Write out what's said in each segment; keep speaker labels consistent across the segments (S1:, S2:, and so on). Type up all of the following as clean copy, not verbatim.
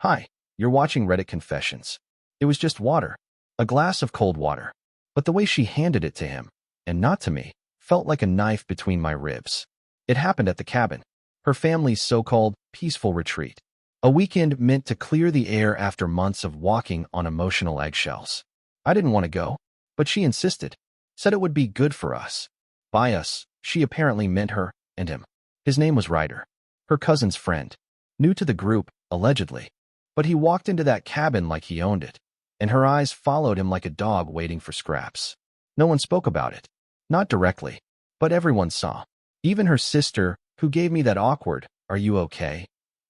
S1: Hi, you're watching Reddit Confessions. It was just water, a glass of cold water. But the way she handed it to him, and not to me, felt like a knife between my ribs. It happened at the cabin, her family's so-called peaceful retreat. A weekend meant to clear the air after months of walking on emotional eggshells. I didn't want to go, but she insisted, said it would be good for us. By us, she apparently meant her and him. His name was Ryder, her cousin's friend, new to the group, allegedly. But he walked into that cabin like he owned it, and her eyes followed him like a dog waiting for scraps. No one spoke about it. Not directly, but everyone saw. Even her sister, who gave me that awkward, "Are you okay?"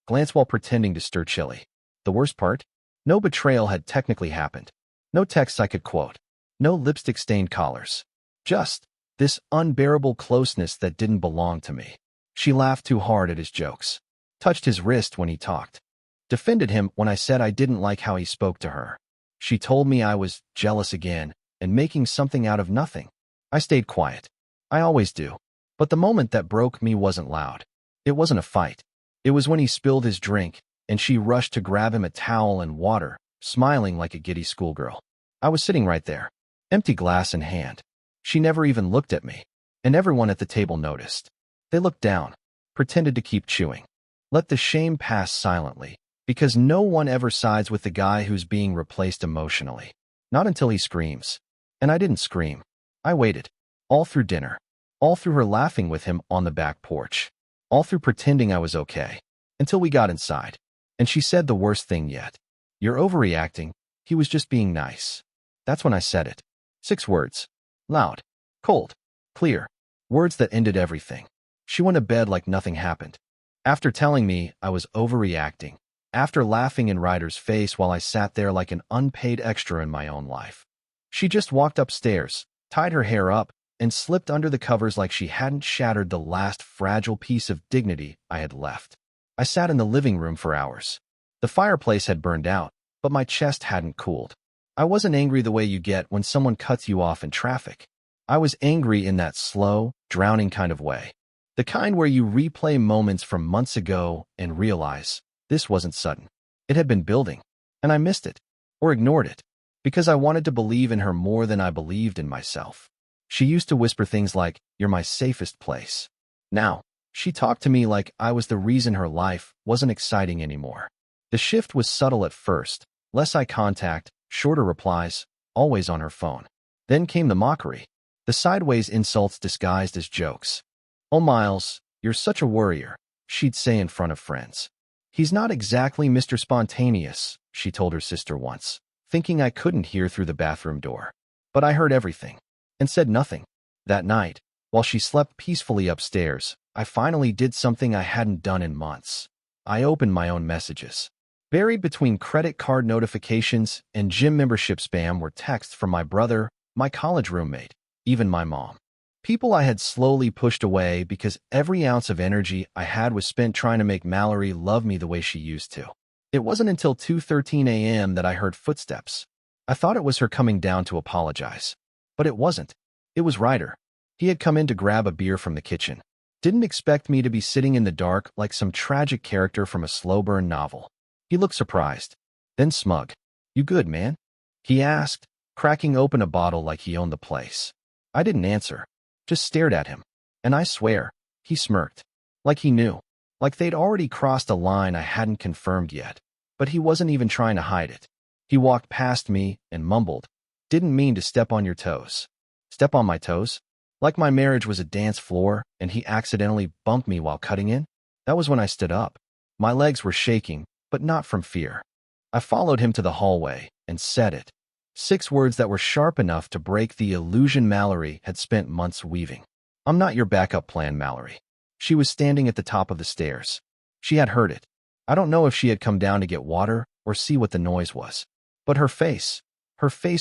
S1: glance while pretending to stir chili. The worst part? No betrayal had technically happened. No texts I could quote. No lipstick-stained collars. Just this unbearable closeness that didn't belong to me. She laughed too hard at his jokes, touched his wrist when he talked, defended him when I said I didn't like how he spoke to her. She told me I was jealous again and making something out of nothing. I stayed quiet. I always do. But the moment that broke me wasn't loud. It wasn't a fight. It was when he spilled his drink, and she rushed to grab him a towel and water, smiling like a giddy schoolgirl. I was sitting right there, empty glass in hand. She never even looked at me, and everyone at the table noticed. They looked down, pretended to keep chewing. Let the shame pass silently, because no one ever sides with the guy who's being replaced emotionally. Not until he screams. And I didn't scream. I waited. All through dinner. All through her laughing with him on the back porch. All through pretending I was okay. Until we got inside. And she said the worst thing yet. "You're overreacting. He was just being nice." That's when I said it. 6 words. Loud. Cold. Clear. Words that ended everything. She went to bed like nothing happened. After telling me I was overreacting. After laughing in Ryder's face while I sat there like an unpaid extra in my own life. She just walked upstairs, tied her hair up, and slipped under the covers like she hadn't shattered the last fragile piece of dignity I had left. I sat in the living room for hours. The fireplace had burned out, but my chest hadn't cooled. I wasn't angry the way you get when someone cuts you off in traffic. I was angry in that slow, drowning kind of way. The kind where you replay moments from months ago and realize this wasn't sudden. It had been building, and I missed it, or ignored it, because I wanted to believe in her more than I believed in myself. She used to whisper things like, "You're my safest place." Now, she talked to me like I was the reason her life wasn't exciting anymore. The shift was subtle at first, less eye contact, shorter replies, always on her phone. Then came the mockery, the sideways insults disguised as jokes. "Oh, Myles, you're such a worrier," she'd say in front of friends. "He's not exactly Mr. Spontaneous," she told her sister once, thinking I couldn't hear through the bathroom door. But I heard everything, and said nothing. That night, while she slept peacefully upstairs, I finally did something I hadn't done in months. I opened my own messages. Buried between credit card notifications and gym membership spam were texts from my brother, my college roommate, even my mom. People I had slowly pushed away because every ounce of energy I had was spent trying to make Mallory love me the way she used to. It wasn't until 2:13 a.m. that I heard footsteps. I thought it was her coming down to apologize. But it wasn't. It was Ryder. He had come in to grab a beer from the kitchen. Didn't expect me to be sitting in the dark like some tragic character from a slow burn novel. He looked surprised, then smug. "You good, man?" he asked, cracking open a bottle like he owned the place. I didn't answer, just stared at him. And I swear, he smirked. Like he knew. Like they'd already crossed a line I hadn't confirmed yet. But he wasn't even trying to hide it. He walked past me and mumbled, "Didn't mean to step on your toes." Step on my toes? Like my marriage was a dance floor and he accidentally bumped me while cutting in? That was when I stood up. My legs were shaking, but not from fear. I followed him to the hallway and said it. 6 words that were sharp enough to break the illusion Mallory had spent months weaving. "I'm not your backup plan, Mallory." She was standing at the top of the stairs. She had heard it. I don't know if she had come down to get water or see what the noise was. But her face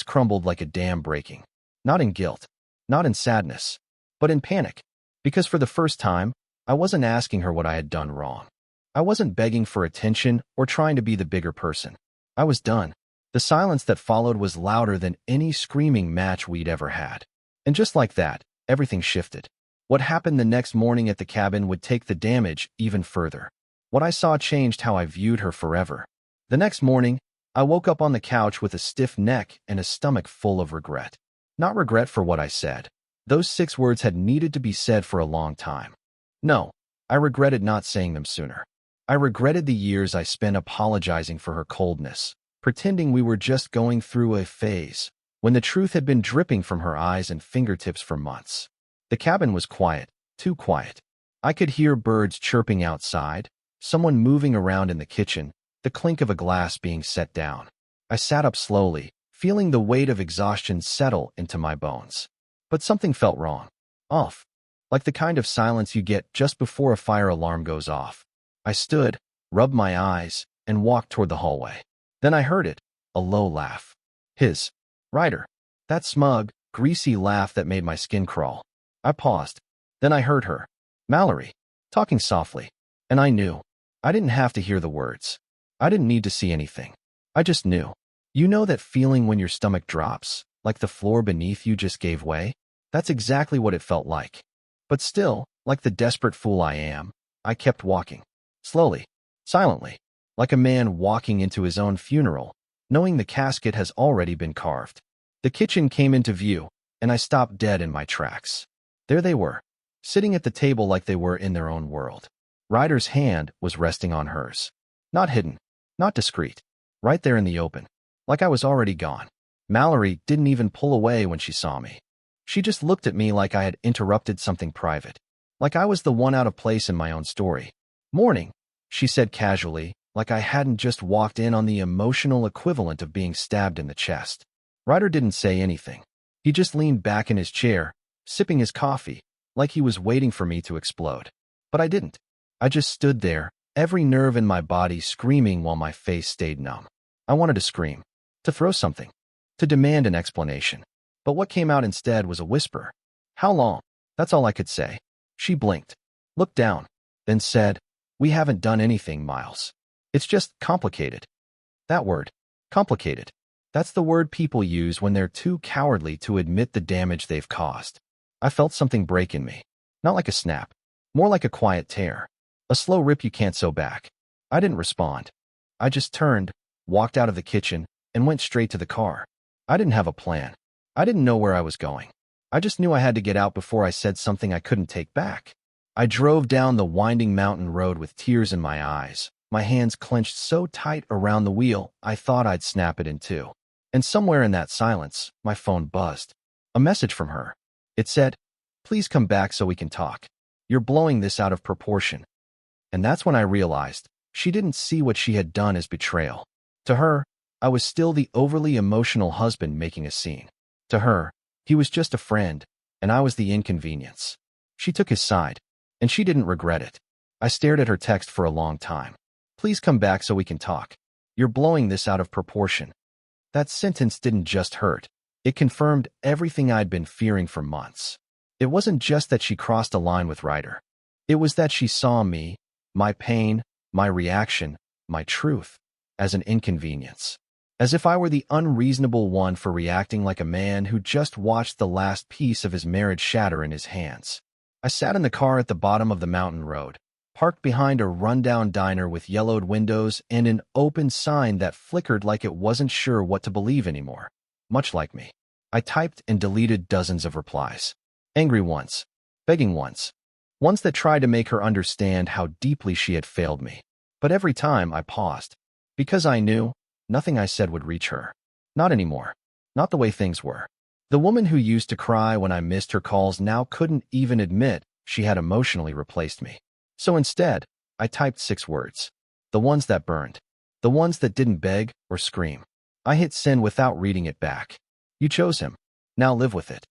S1: crumbled like a dam breaking. Not in guilt, not in sadness, but in panic. Because for the first time, I wasn't asking her what I had done wrong. I wasn't begging for attention or trying to be the bigger person. I was done. The silence that followed was louder than any screaming match we'd ever had. And just like that, everything shifted. What happened the next morning at the cabin would take the damage even further. What I saw changed how I viewed her forever. The next morning, I woke up on the couch with a stiff neck and a stomach full of regret. Not regret for what I said. Those 6 words had needed to be said for a long time. No, I regretted not saying them sooner. I regretted the years I spent apologizing for her coldness, pretending we were just going through a phase, when the truth had been dripping from her eyes and fingertips for months. The cabin was quiet, too quiet. I could hear birds chirping outside, someone moving around in the kitchen, the clink of a glass being set down. I sat up slowly, feeling the weight of exhaustion settle into my bones. But something felt wrong. Off. Like the kind of silence you get just before a fire alarm goes off. I stood, rubbed my eyes, and walked toward the hallway. Then I heard it, a low laugh. His. Ryder. That smug, greasy laugh that made my skin crawl. I paused. Then I heard her. Mallory. Talking softly. And I knew. I didn't have to hear the words. I didn't need to see anything. I just knew. You know that feeling when your stomach drops, like the floor beneath you just gave way? That's exactly what it felt like. But still, like the desperate fool I am, I kept walking. Slowly. Silently. Like a man walking into his own funeral, knowing the casket has already been carved. The kitchen came into view, and I stopped dead in my tracks. There they were, sitting at the table like they were in their own world. Ryder's hand was resting on hers. Not hidden, not discreet. Right there in the open. Like I was already gone. Mallory didn't even pull away when she saw me. She just looked at me like I had interrupted something private. Like I was the one out of place in my own story. Morning, she said casually, like I hadn't just walked in on the emotional equivalent of being stabbed in the chest. Ryder didn't say anything. He just leaned back in his chair, sipping his coffee, like he was waiting for me to explode. But I didn't. I just stood there, every nerve in my body screaming while my face stayed numb. I wanted to scream, to throw something, to demand an explanation. But what came out instead was a whisper. How long? That's all I could say. She blinked, looked down, then said, "We haven't done anything, Myles. It's just complicated." That word, complicated. That's the word people use when they're too cowardly to admit the damage they've caused. I felt something break in me. Not like a snap. More like a quiet tear. A slow rip you can't sew back. I didn't respond. I just turned, walked out of the kitchen, and went straight to the car. I didn't have a plan. I didn't know where I was going. I just knew I had to get out before I said something I couldn't take back. I drove down the winding mountain road with tears in my eyes, my hands clenched so tight around the wheel I thought I'd snap it in two. And somewhere in that silence, my phone buzzed. A message from her. It said, "Please come back so we can talk. You're blowing this out of proportion." And that's when I realized she didn't see what she had done as betrayal. To her, I was still the overly emotional husband making a scene. To her, he was just a friend, and I was the inconvenience. She took his side, and she didn't regret it. I stared at her text for a long time. "Please come back so we can talk. You're blowing this out of proportion." That sentence didn't just hurt. It confirmed everything I'd been fearing for months. It wasn't just that she crossed a line with Ryder. It was that she saw me, my pain, my reaction, my truth, as an inconvenience. As if I were the unreasonable one for reacting like a man who just watched the last piece of his marriage shatter in his hands. I sat in the car at the bottom of the mountain road, parked behind a rundown diner with yellowed windows and an open sign that flickered like it wasn't sure what to believe anymore. Much like me. I typed and deleted dozens of replies. Angry ones. Begging ones. Ones that tried to make her understand how deeply she had failed me. But every time I paused. Because I knew nothing I said would reach her. Not anymore. Not the way things were. The woman who used to cry when I missed her calls now couldn't even admit she had emotionally replaced me. So instead, I typed 6 words. The ones that burned. The ones that didn't beg or scream. I hit send without reading it back. You chose him. Now live with it.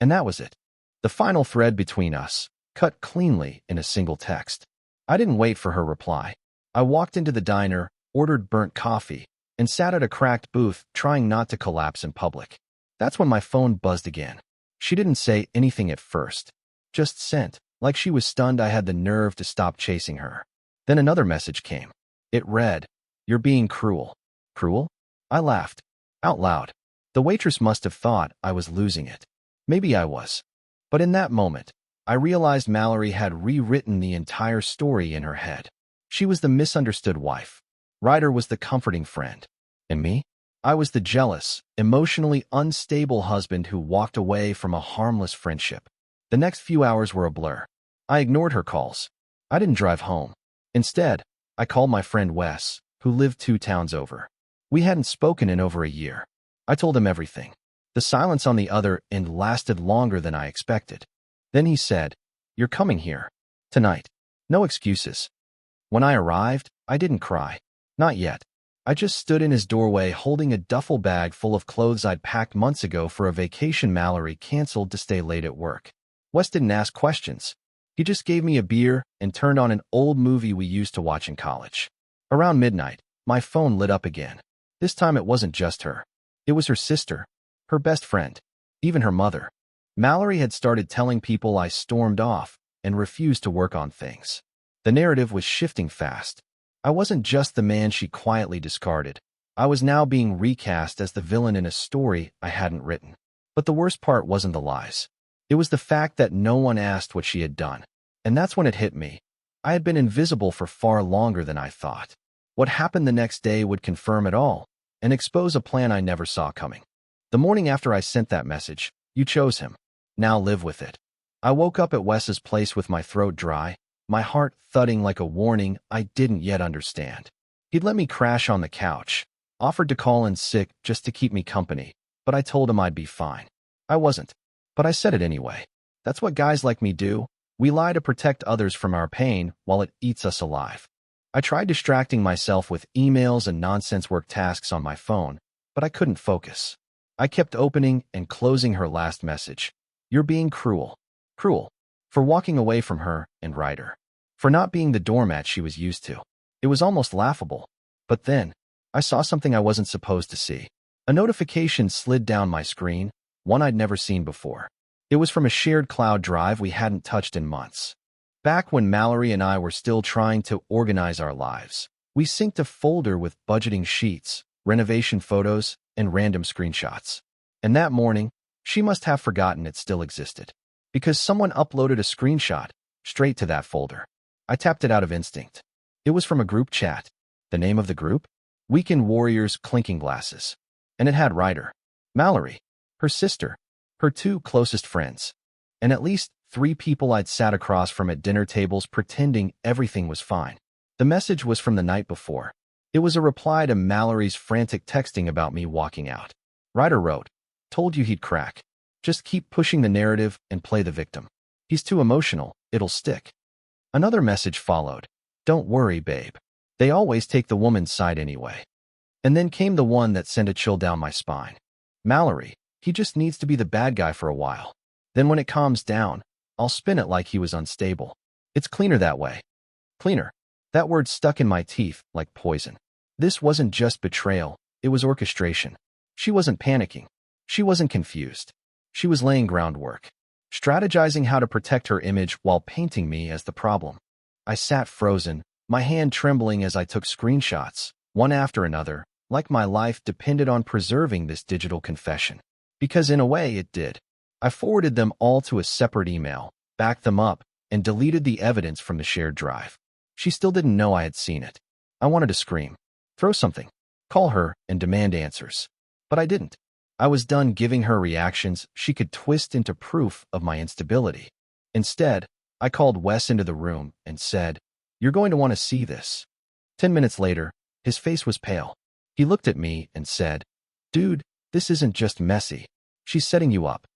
S1: And that was it. The final thread between us, cut cleanly in a single text. I didn't wait for her reply. I walked into the diner, ordered burnt coffee, and sat at a cracked booth trying not to collapse in public. That's when my phone buzzed again. She didn't say anything at first. Just sent, like she was stunned I had the nerve to stop chasing her. Then another message came. It read, "You're being cruel." Cruel? I laughed. Out loud. The waitress must have thought I was losing it. Maybe I was. But in that moment, I realized Mallory had rewritten the entire story in her head. She was the misunderstood wife. Ryder was the comforting friend. And me? I was the jealous, emotionally unstable husband who walked away from a harmless friendship. The next few hours were a blur. I ignored her calls. I didn't drive home. Instead, I called my friend Wes, who lived 2 towns over. We hadn't spoken in over a year. I told him everything. The silence on the other end lasted longer than I expected. Then he said, "You're coming here. Tonight. No excuses." When I arrived, I didn't cry. Not yet. I just stood in his doorway holding a duffel bag full of clothes I'd packed months ago for a vacation Mallory canceled to stay late at work. Wes didn't ask questions. He just gave me a beer and turned on an old movie we used to watch in college. Around midnight, my phone lit up again. This time it wasn't just her. It was her sister, her best friend, even her mother. Mallory had started telling people I stormed off and refused to work on things. The narrative was shifting fast. I wasn't just the man she quietly discarded. I was now being recast as the villain in a story I hadn't written. But the worst part wasn't the lies. It was the fact that no one asked what she had done. And that's when it hit me. I had been invisible for far longer than I thought. What happened the next day would confirm it all and expose a plan I never saw coming. The morning after I sent that message, "You chose him. Now live with it." I woke up at Wes's place with my throat dry, my heart thudding like a warning I didn't yet understand. He'd let me crash on the couch, offered to call in sick just to keep me company, but I told him I'd be fine. I wasn't, but I said it anyway. That's what guys like me do. We lie to protect others from our pain while it eats us alive. I tried distracting myself with emails and nonsense work tasks on my phone, but I couldn't focus. I kept opening and closing her last message. "You're being cruel. Cruel. For walking away from her and Ryder. For not being the doormat she was used to." It was almost laughable. But then, I saw something I wasn't supposed to see. A notification slid down my screen, one I'd never seen before. It was from a shared cloud drive we hadn't touched in months. Back when Mallory and I were still trying to organize our lives, we synced a folder with budgeting sheets, renovation photos, and random screenshots. And that morning, she must have forgotten it still existed. Because someone uploaded a screenshot straight to that folder. I tapped it out of instinct. It was from a group chat. The name of the group? Weekend Warriors Clinking Glasses. And it had Ryder, Mallory, her sister, her 2 closest friends, and at least 3 people I'd sat across from at dinner tables pretending everything was fine. The message was from the night before. It was a reply to Mallory's frantic texting about me walking out. Ryder wrote, "Told you he'd crack. Just keep pushing the narrative and play the victim. He's too emotional, it'll stick." Another message followed. "Don't worry, babe. They always take the woman's side anyway." And then came the one that sent a chill down my spine. "Mallory, he just needs to be the bad guy for a while. Then when it calms down, I'll spin it like he was unstable. It's cleaner that way." Cleaner. That word stuck in my teeth like poison. This wasn't just betrayal, it was orchestration. She wasn't panicking. She wasn't confused. She was laying groundwork, strategizing how to protect her image while painting me as the problem. I sat frozen, my hand trembling as I took screenshots, one after another, like my life depended on preserving this digital confession. Because in a way it did. I forwarded them all to a separate email, backed them up, and deleted the evidence from the shared drive. She still didn't know I had seen it. I wanted to scream, throw something, call her, and demand answers. But I didn't. I was done giving her reactions she could twist into proof of my instability. Instead, I called Wes into the room and said, "You're going to want to see this." 10 minutes later, his face was pale. He looked at me and said, "Dude, this isn't just messy. She's setting you up."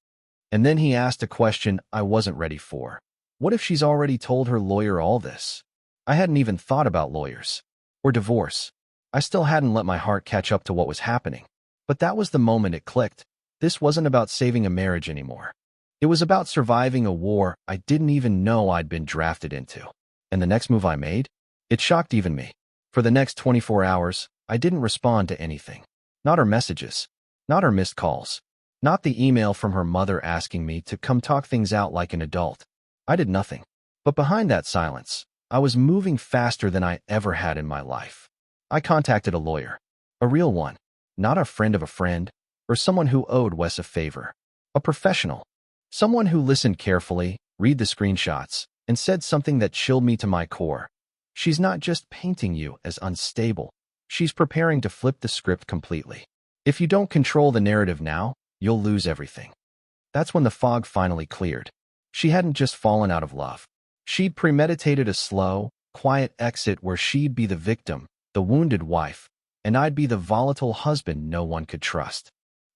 S1: And then he asked a question I wasn't ready for. What if she's already told her lawyer all this? I hadn't even thought about lawyers. Or divorce. I still hadn't let my heart catch up to what was happening. But that was the moment it clicked. This wasn't about saving a marriage anymore. It was about surviving a war I didn't even know I'd been drafted into. And the next move I made? It shocked even me. For the next 24 hours, I didn't respond to anything. Not her messages. Not her missed calls. Not the email from her mother asking me to come talk things out like an adult. I did nothing. But behind that silence, I was moving faster than I ever had in my life. I contacted a lawyer. A real one. Not a friend of a friend, or someone who owed Wes a favor. A professional. Someone who listened carefully, read the screenshots, and said something that chilled me to my core. She's not just painting you as unstable. She's preparing to flip the script completely. If you don't control the narrative now, you'll lose everything. That's when the fog finally cleared. She hadn't just fallen out of love. She'd premeditated a slow, quiet exit where she'd be the victim, the wounded wife, and I'd be the volatile husband no one could trust.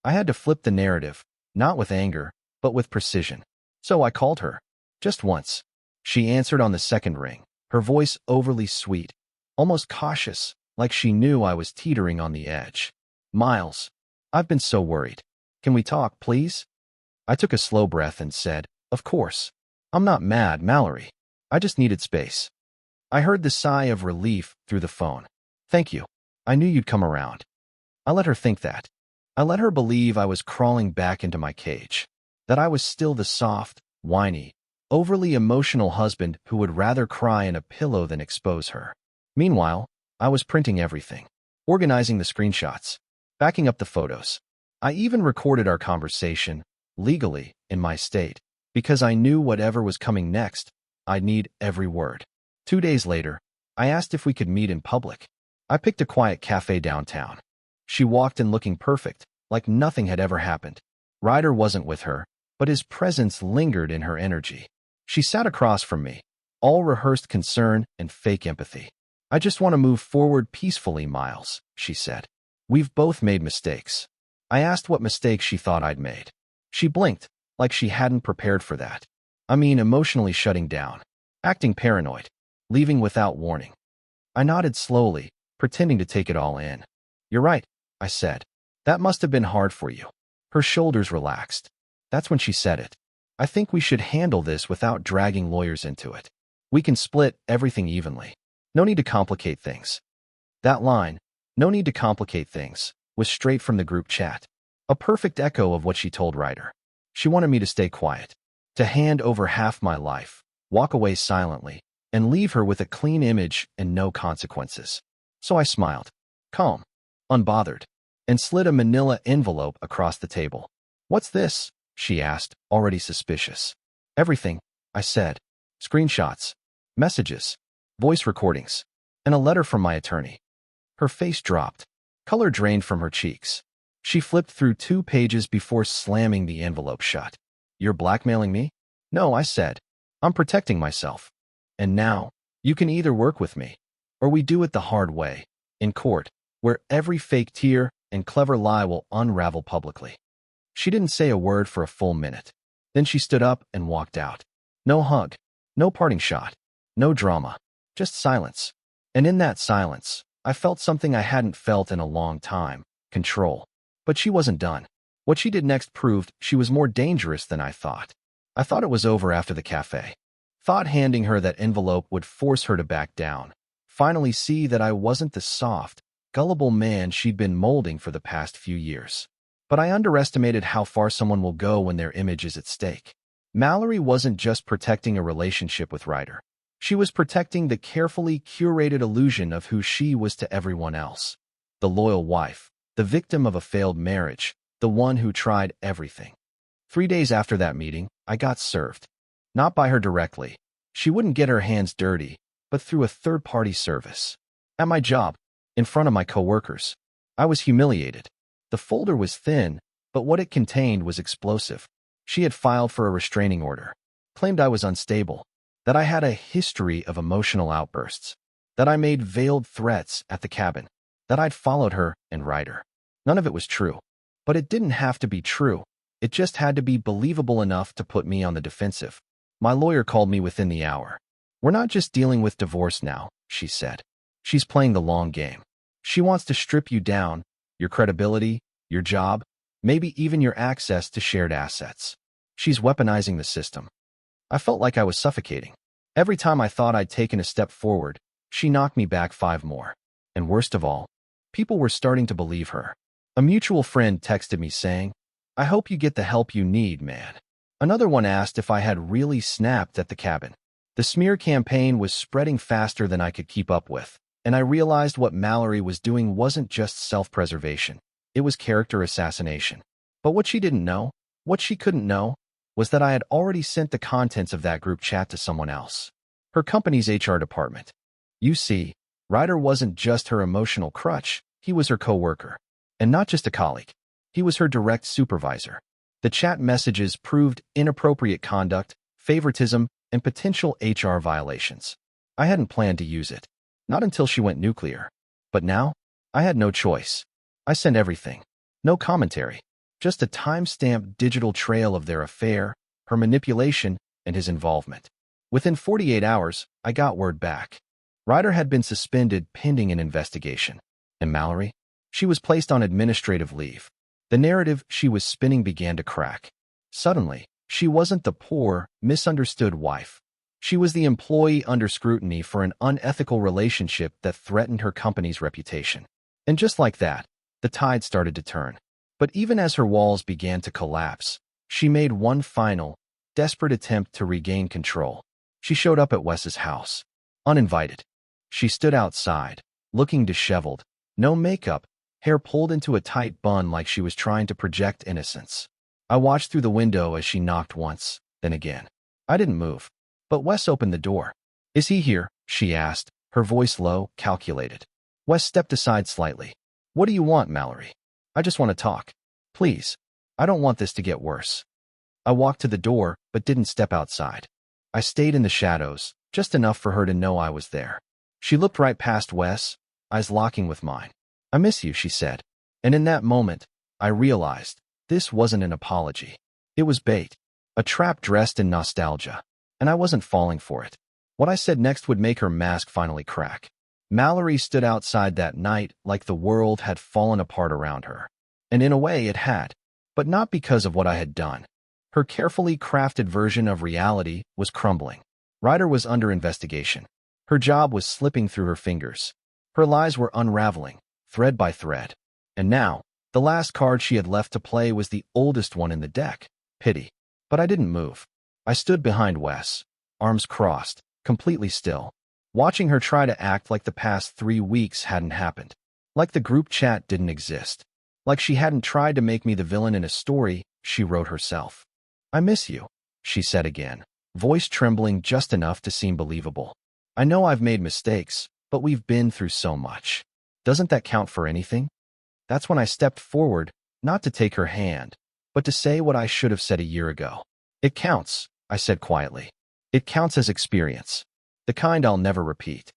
S1: I had to flip the narrative, not with anger, but with precision. So I called her. Just once. She answered on the second ring, her voice overly sweet, almost cautious, like she knew I was teetering on the edge. Myles, I've been so worried. Can we talk, please? I took a slow breath and said, of course. I'm not mad, Mallory. I just needed space. I heard the sigh of relief through the phone. Thank you. I knew you'd come around. I let her think that. I let her believe I was crawling back into my cage, that I was still the soft, whiny, overly emotional husband who would rather cry in a pillow than expose her. Meanwhile, I was printing everything, organizing the screenshots, backing up the photos. I even recorded our conversation, legally, in my state, because I knew whatever was coming next, I'd need every word. 2 days later, I asked if we could meet in public. I picked a quiet cafe downtown. She walked in looking perfect, like nothing had ever happened. Ryder wasn't with her, but his presence lingered in her energy. She sat across from me, all rehearsed concern and fake empathy. I just want to move forward peacefully, Myles, she said. We've both made mistakes. I asked what mistakes she thought I'd made. She blinked, like she hadn't prepared for that. I mean, emotionally shutting down, acting paranoid, leaving without warning. I nodded slowly, pretending to take it all in. You're right, I said. That must have been hard for you. Her shoulders relaxed. That's when she said it. I think we should handle this without dragging lawyers into it. We can split everything evenly. No need to complicate things. That line, no need to complicate things, was straight from the group chat. A perfect echo of what she told Ryder. She wanted me to stay quiet, to hand over half my life, walk away silently, and leave her with a clean image and no consequences. So I smiled, calm, unbothered, and slid a manila envelope across the table. What's this? She asked, already suspicious. Everything, I said. Screenshots, messages, voice recordings, and a letter from my attorney. Her face dropped. Color drained from her cheeks. She flipped through 2 pages before slamming the envelope shut. You're blackmailing me? No, I said. I'm protecting myself. And now, you can either work with me, or we do it the hard way, in court, where every fake tear and clever lie will unravel publicly. She didn't say a word for a full minute. Then she stood up and walked out. No hug, no parting shot, no drama, just silence. And in that silence, I felt something I hadn't felt in a long time, control. But she wasn't done. What she did next proved she was more dangerous than I thought. I thought it was over after the cafe. Thought handing her that envelope would force her to back down. Finally see that I wasn't the soft, gullible man she'd been molding for the past few years. But I underestimated how far someone will go when their image is at stake. Mallory wasn't just protecting a relationship with Ryder. She was protecting the carefully curated illusion of who she was to everyone else. The loyal wife, the victim of a failed marriage, the one who tried everything. 3 days after that meeting, I got served. Not by her directly. She wouldn't get her hands dirty, but through a third-party service. At my job, in front of my coworkers, I was humiliated. The folder was thin, but what it contained was explosive. She had filed for a restraining order, claimed I was unstable, that I had a history of emotional outbursts, that I made veiled threats at the cabin, that I'd followed her and Ryder. None of it was true. But it didn't have to be true. It just had to be believable enough to put me on the defensive. My lawyer called me within the hour. We're not just dealing with divorce now, she said. She's playing the long game. She wants to strip you down, your credibility, your job, maybe even your access to shared assets. She's weaponizing the system. I felt like I was suffocating. Every time I thought I'd taken a step forward, she knocked me back 5 more. And worst of all, people were starting to believe her. A mutual friend texted me saying, I hope you get the help you need, man. Another one asked if I had really snapped at the cabin. The smear campaign was spreading faster than I could keep up with, and I realized what Mallory was doing wasn't just self-preservation. It was character assassination. But what she didn't know, what she couldn't know, was that I had already sent the contents of that group chat to someone else. Her company's HR department. You see, Ryder wasn't just her emotional crutch, he was her coworker. And not just a colleague. He was her direct supervisor. The chat messages proved inappropriate conduct, favoritism, and potential HR violations. I hadn't planned to use it. Not until she went nuclear. But now, I had no choice. I sent everything. No commentary. Just a time-stamped digital trail of their affair, her manipulation, and his involvement. Within 48 hours, I got word back. Ryder had been suspended pending an investigation. And Mallory? She was placed on administrative leave. The narrative she was spinning began to crack. Suddenly, she wasn't the poor, misunderstood wife. She was the employee under scrutiny for an unethical relationship that threatened her company's reputation. And just like that, the tide started to turn. But even as her walls began to collapse, she made one final, desperate attempt to regain control. She showed up at Wes's house. Uninvited. She stood outside, looking disheveled. No makeup, hair pulled into a tight bun like she was trying to project innocence. I watched through the window as she knocked once, then again. I didn't move. But Wes opened the door. "Is he here?" she asked, her voice low, calculated. Wes stepped aside slightly. "What do you want, Mallory?" "I just want to talk. Please. I don't want this to get worse." I walked to the door, but didn't step outside. I stayed in the shadows, just enough for her to know I was there. She looked right past Wes, eyes locking with mine. "I miss you," she said. And in that moment, I realized this wasn't an apology. It was bait. A trap dressed in nostalgia. And I wasn't falling for it. What I said next would make her mask finally crack. Mallory stood outside that night like the world had fallen apart around her. And in a way it had. But not because of what I had done. Her carefully crafted version of reality was crumbling. Ryder was under investigation. Her job was slipping through her fingers. Her lies were unraveling, thread by thread. And now, the last card she had left to play was the oldest one in the deck, pity. But I didn't move. I stood behind Wes, arms crossed, completely still, watching her try to act like the past 3 weeks hadn't happened. Like the group chat didn't exist. Like she hadn't tried to make me the villain in a story she wrote herself. "I miss you," she said again, voice trembling just enough to seem believable. "I know I've made mistakes, but we've been through so much. Doesn't that count for anything?" That's when I stepped forward, not to take her hand, but to say what I should have said a year ago. "It counts," I said quietly. "It counts as experience. The kind I'll never repeat."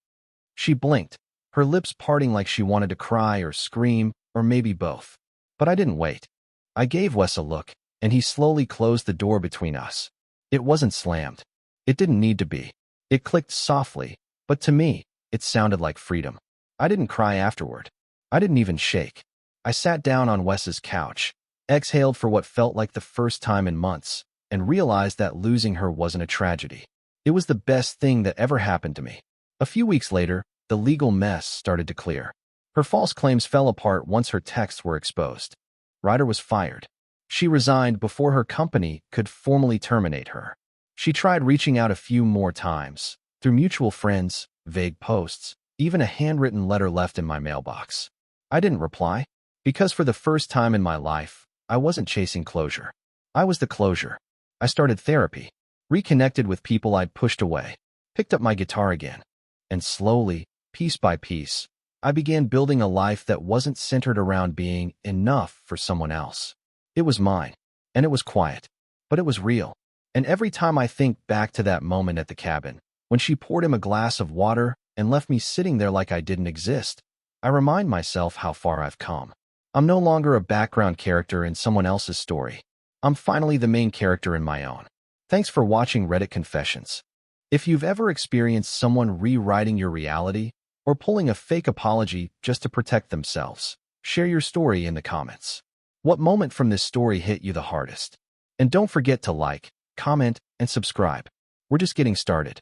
S1: She blinked, her lips parting like she wanted to cry or scream, or maybe both. But I didn't wait. I gave Wes a look, and he slowly closed the door between us. It wasn't slammed. It didn't need to be. It clicked softly, but to me, it sounded like freedom. I didn't cry afterward. I didn't even shake. I sat down on Wes's couch, exhaled for what felt like the first time in months, and realized that losing her wasn't a tragedy. It was the best thing that ever happened to me. A few weeks later, the legal mess started to clear. Her false claims fell apart once her texts were exposed. Ryder was fired. She resigned before her company could formally terminate her. She tried reaching out a few more times, through mutual friends, vague posts, even a handwritten letter left in my mailbox. I didn't reply, because for the first time in my life, I wasn't chasing closure. I was the closure. I started therapy, reconnected with people I'd pushed away, picked up my guitar again, and slowly, piece by piece, I began building a life that wasn't centered around being enough for someone else. It was mine, and it was quiet, but it was real. And every time I think back to that moment at the cabin, when she poured him a glass of water and left me sitting there like I didn't exist, I remind myself how far I've come. I'm no longer a background character in someone else's story. I'm finally the main character in my own. Thanks for watching Reddit Confessions. If you've ever experienced someone rewriting your reality or pulling a fake apology just to protect themselves, share your story in the comments. What moment from this story hit you the hardest? And don't forget to like, comment, and subscribe. We're just getting started.